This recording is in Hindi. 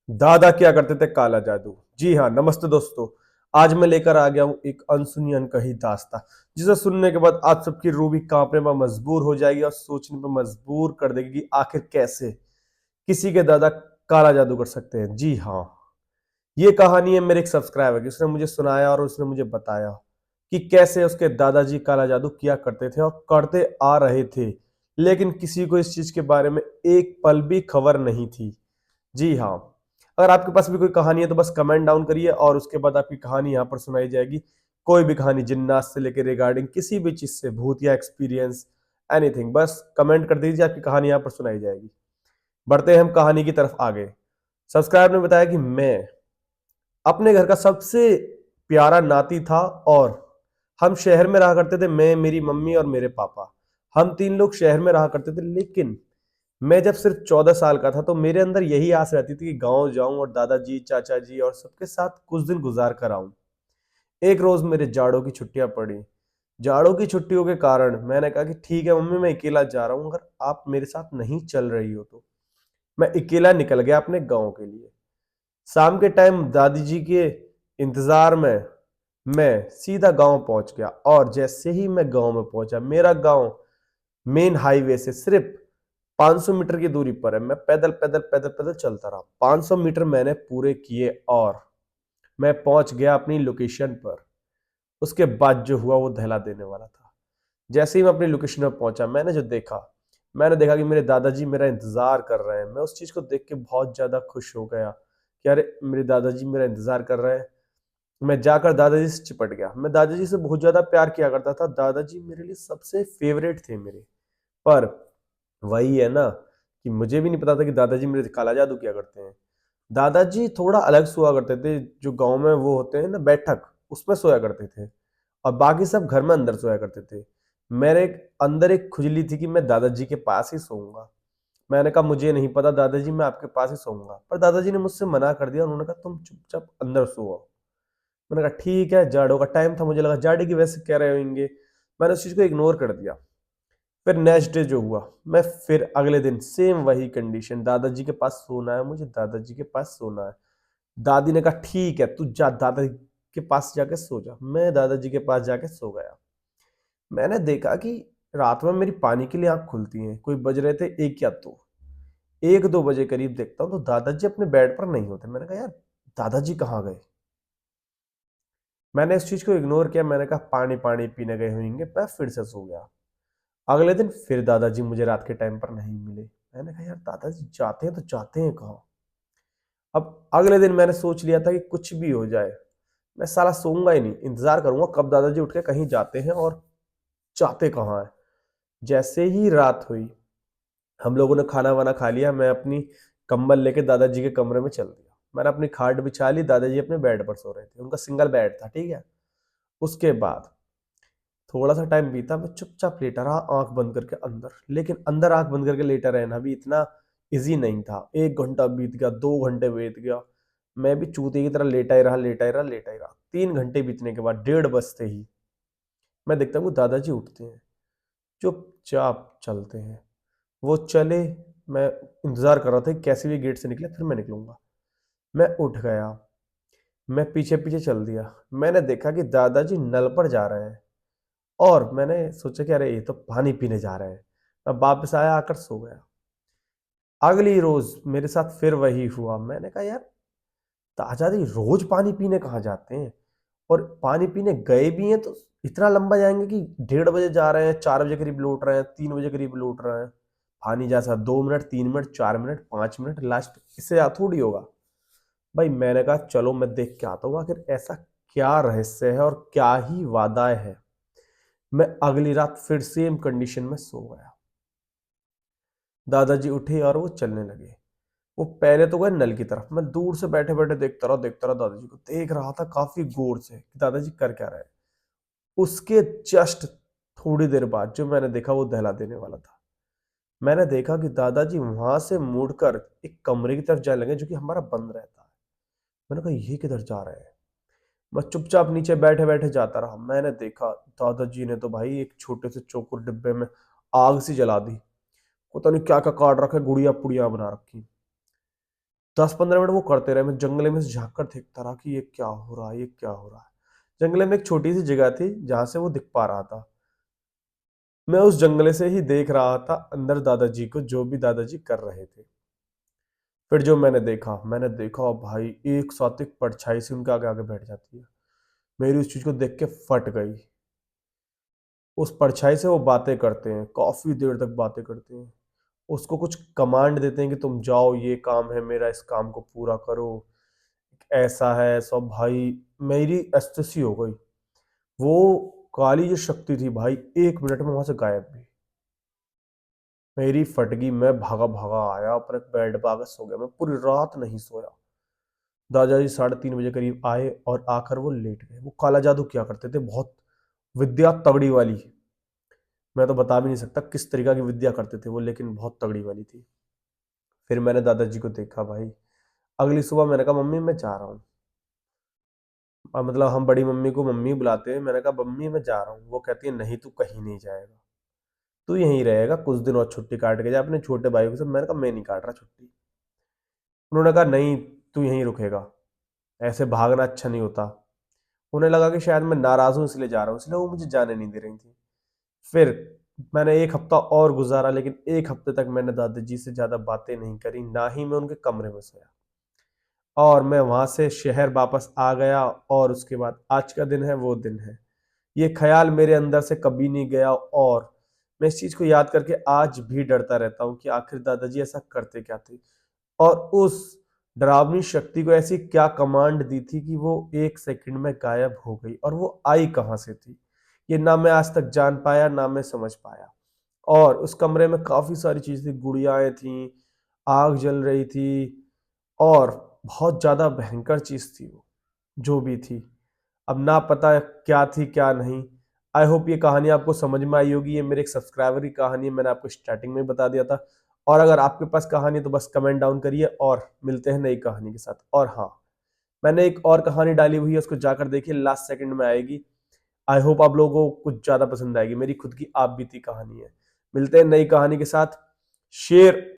दादा क्या करते थे काला जादू। जी हाँ, नमस्ते दोस्तों। आज मैं लेकर आ गया हूँ एक अनसुनी अनकही दास्तां, जिसे सुनने के बाद आप सबकी रूह भी कांपने पर मजबूर हो जाएगी और सोचने पर मजबूर कर देगी कि आखिर कैसे किसी के दादा काला जादू कर सकते हैं। जी हाँ, ये कहानी है मेरे एक सब्सक्राइबर की। उसने मुझे सुनाया और उसने मुझे बताया कि कैसे उसके दादाजी काला जादू किया करते थे और करते आ रहे थे, लेकिन किसी को इस चीज के बारे में एक पल भी खबर नहीं थी। जी हाँ, अगर आपके पास भी कोई कहानी है तो बस कमेंट डाउन करिए और उसके बाद आपकी कहानी यहाँ पर सुनाई जाएगी। कोई भी कहानी, जिन्नात से लेकर रिगार्डिंग किसी भी चीज से, भूत या एक्सपीरियंस, एनीथिंग, बस कमेंट कर दीजिए, आपकी कहानी यहाँ पर सुनाई जाएगी। बढ़ते हैं हम कहानी की तरफ आगे। सब्सक्राइबर ने बताया कि मैं अपने घर का सबसे प्यारा नाती था और हम शहर में रहा करते थे। मैं, मेरी मम्मी और मेरे पापा, हम तीन लोग शहर में रहा करते थे। लेकिन मैं जब सिर्फ 14 साल का था तो मेरे अंदर यही आस रहती थी कि गांव जाऊं और दादाजी, चाचा जी और सबके साथ कुछ दिन गुजार कर आऊं। एक रोज मेरे जाड़ों की छुट्टियां पड़ी। जाड़ों की छुट्टियों के कारण मैंने कहा कि ठीक है मम्मी, मैं अकेला जा रहा हूं, अगर आप मेरे साथ नहीं चल रही हो तो। मैं अकेला निकल गया अपने गांव के लिए। शाम के टाइम दादी जी के इंतजार में मैं सीधा गांव पहुंच गया और जैसे ही मैं गांव में पहुंचा, मेरा गांव मेन हाईवे से सिर्फ 500 मीटर की दूरी पर है। मैं पैदल पैदल पैदल पैदल चलता रहा, 500 मीटर मैंने पूरे किए और मैं पहुंच गया अपनी लोकेशन पर। उसके बाद जो हुआ वो दहला देने वाला था। जैसे ही मैं अपनी लोकेशन पर पहुंचा, मैंने देखा कि मेरे दादाजी मेरा इंतजार कर रहे हैं। मैं उस चीज को देख के बहुत ज्यादा खुश हो गया कि अरे मेरे दादाजी मेरा इंतजार कर रहे हैं। मैं जाकर दादाजी से चिपट गया। मैं दादाजी से बहुत ज्यादा प्यार किया करता था। दादाजी मेरे लिए सबसे फेवरेट थे मेरे। पर वही है ना कि मुझे भी नहीं पता था कि दादाजी मेरे काला जादू क्या करते हैं। दादाजी थोड़ा अलग सोया करते थे। जो गांव में वो होते हैं ना बैठक, उसमें सोया करते थे और बाकी सब घर में अंदर सोया करते थे। अंदर एक खुजली थी कि मैं दादाजी के पास ही सोऊंगा। मैंने कहा मुझे नहीं पता दादाजी, मैं आपके पास ही सोऊंगा। पर दादाजी ने मुझसे मना कर दिया। उन्होंने कहा तुम चुपचाप अंदर सो। मैंने कहा ठीक है, जाड़ों का टाइम था, मुझे लगा जाड़े की वजह से कह रहे होंगे। मैंने उस चीज को इग्नोर कर दिया। फिर नेक्स्ट डे जो हुआ, मैं फिर अगले दिन सेम वही कंडीशन, दादाजी के पास सोना है, मुझे दादाजी के पास सोना है। दादी ने कहा ठीक है, तू जा दादाजी के पास जाके सो जा। मैं दादाजी के पास जाके सो गया। मैंने देखा कि रात में मेरी पानी के लिए आंख खुलती है। कोई बज रहे थे एक या दो, 1-2 बजे करीब देखता हूँ तो दादाजी अपने बेड पर नहीं होते। मैंने कहा यार दादाजी कहाँ गए। मैंने इस चीज को इग्नोर किया। मैंने कहा पानी पानी पीने गए होंगे। मैं फिर से सो गया। अगले दिन फिर दादाजी मुझे रात के टाइम पर नहीं मिले। मैंने कहा यार दादाजी जाते हैं तो जाते हैं कहाँ। अब अगले दिन मैंने सोच लिया था कि कुछ भी हो जाए मैं साला सोऊंगा ही नहीं, इंतजार करूंगा कब दादाजी उठ के कहीं जाते हैं और जाते कहाँ है। जैसे ही रात हुई, हम लोगों ने खाना वाना खा लिया, मैं अपनी कंबल लेके दादाजी के कमरे में चल दिया। मैंने अपनी खाट बिछा ली, दादाजी अपने बेड पर सो रहे थे। उनका सिंगल बेड था, ठीक है। उसके बाद थोड़ा सा टाइम बीता, मैं चुपचाप लेटा रहा आंख बंद करके अंदर। लेकिन अंदर आंख बंद करके लेटा रहना भी इतना इजी नहीं था। 1 घंटा बीत गया, 2 घंटे बीत गया, मैं भी चूते की तरह लेटा ही रहा, लेटा ही रहा, लेटा ही रहा। 3 घंटे बीतने के बाद 1:30 बजते ही मैं देखता हूँ दादाजी उठते हैं, चुपचाप चलते हैं। वो चले, मैं इंतजार कर रहा था कि कैसे भी गेट से निकले फिर मैं निकलूंगा। मैं उठ गया, मैं पीछे पीछे चल दिया। मैंने देखा कि दादाजी नल पर जा रहे हैं और मैंने सोचा कि अरे ये तो पानी पीने जा रहे हैं। मैं वापस आया, आकर सो गया। अगली रोज मेरे साथ फिर वही हुआ। मैंने कहा यार ताजादी रोज पानी पीने कहाँ जाते हैं, और पानी पीने गए भी हैं तो इतना लंबा जाएंगे कि 1:30 बजे जा रहे हैं, 4 बजे करीब लौट रहे हैं, 3 बजे करीब लौट रहे हैं। पानी जैसा 2 minute, 3 minute, 4 minute, 5 minute, last इससे ज्यादा थोड़ी होगा। भाई मैंने कहा चलो मैं देख के आता हूँ आखिर ऐसा क्या रहस्य है और क्या ही वादा है। मैं अगली रात फिर सेम कंडीशन में सो गया। दादाजी उठे और वो चलने लगे। वो पहले तो गए नल की तरफ। मैं दूर से बैठे बैठे देखता रहा, दादाजी को देख रहा था काफी गौर से कि दादाजी कर क्या रहे हैं। उसके जस्ट थोड़ी देर बाद जो मैंने देखा वो दहला देने वाला था। मैंने देखा कि दादाजी वहां से मुड़कर एक कमरे की तरफ जाने लगे जो कि हमारा बंद रहता है। मैंने कहा ये किधर जा रहे हैं। मैं चुपचाप नीचे बैठे बैठे जाता रहा। मैंने देखा दादाजी ने तो भाई एक छोटे से चौकोर डिब्बे में आग सी जला दी। पता नहीं क्या क्या काट रखा है, गुड़िया पुड़िया बना रखी। 10-15 मिनट वो करते रहे। मैं जंगले में से झाँक कर देखता रहा कि ये क्या हो रहा है, ये क्या हो रहा है? जंगले में एक छोटी-सी जगह थी जहाँ से वो दिख पा रहा था। मैं उस जंगले से ही देख रहा था अंदर दादाजी को, जो भी दादाजी कर रहे थे। फिर जो मैंने देखा भाई एक साथ एक परछाई से उनके आगे-आगे बैठ जाती है। मेरी उस चीज़ को देख के फट गई। उस परछाई से वो बातें करते हैं, काफ़ी देर तक बातें करते हैं। उसको कुछ कमांड देते हैं कि तुम जाओ, ये काम है मेरा, इस काम को पूरा करो। ऐसा है सब भाई, मेरी एस्टेसी हो गई। वो काली जो शक्ति थी भाई 1 मिनट में वहाँ से गायब भी। मेरी फट गई, मैं भागा-भागा आया अपने बेड पे आके सो गया। मैं पूरी रात नहीं सोया। दादाजी 3:30 बजे करीब आए और आकर वो लेट गए। वो काला जादू किया करते थे, बहुत विद्या तगड़ी वाली। मैं तो बता भी नहीं सकता किस तरीका की विद्या करते थे वो, लेकिन बहुत तगड़ी वाली थी। फिर मैंने दादाजी को देखा भाई। अगली सुबह मैंने कहा मम्मी मैं जा रहा हूँ। मतलब हम बड़ी मम्मी को मम्मी बुलाते हैं। मैंने कहा मम्मी मैं जा रहा हूँ। वो कहती है नहीं तू कहीं नहीं जाएगा, तू यहीं रहेगा कुछ दिन और, छुट्टी काट के जा अपने छोटे भाई के साथ। मैंने कहा मैं नहीं काट रहा छुट्टी। उन्होंने कहा नहीं तू यहीं रुकेगा, ऐसे भागना अच्छा नहीं होता। उन्हें लगा कि शायद मैं नाराज हूँ इसलिए जा रहा हूँ, इसलिए वो मुझे जाने नहीं दे रही थी। फिर मैंने 1 हफ्ता और गुजारा, लेकिन 1 हफ्ते तक मैंने दादाजी से ज्यादा बातें नहीं करी, ना ही मैं उनके कमरे में सोया। और मैं वहां से शहर वापस आ गया। और उसके बाद आज का दिन है वो दिन है। ये ख्याल मेरे अंदर से कभी नहीं गया, और मैं इस चीज को याद करके आज भी डरता रहता हूँ कि आखिर दादाजी ऐसा करते क्या थे, और उस डरावनी शक्ति को ऐसी क्या कमांड दी थी कि वो 1 सेकंड में गायब हो गई, और वो आई कहाँ से थी ये ना मैं आज तक जान पाया, ना मैं समझ पाया। और उस कमरे में काफी सारी चीजें थी, गुड़ियाएं थी, आग जल रही थी, और बहुत ज्यादा भयंकर चीज थी वो, जो भी थी। अब ना पता क्या थी क्या नहीं। आई होप ये कहानी आपको समझ में आई होगी। ये मेरे एक सब्सक्राइबर की कहानी है, मैंने आपको स्टार्टिंग में बता दिया था। और अगर आपके पास कहानी है तो बस कमेंट डाउन करिए, और मिलते हैं नई कहानी के साथ। और हाँ, मैंने एक और कहानी डाली हुई है, उसको जाकर देखिए, लास्ट सेकंड में आएगी। आई होप आप लोगों को कुछ ज्यादा पसंद आएगी। मेरी खुद की आप बीती कहानी है। मिलते हैं नई कहानी के साथ। शेयर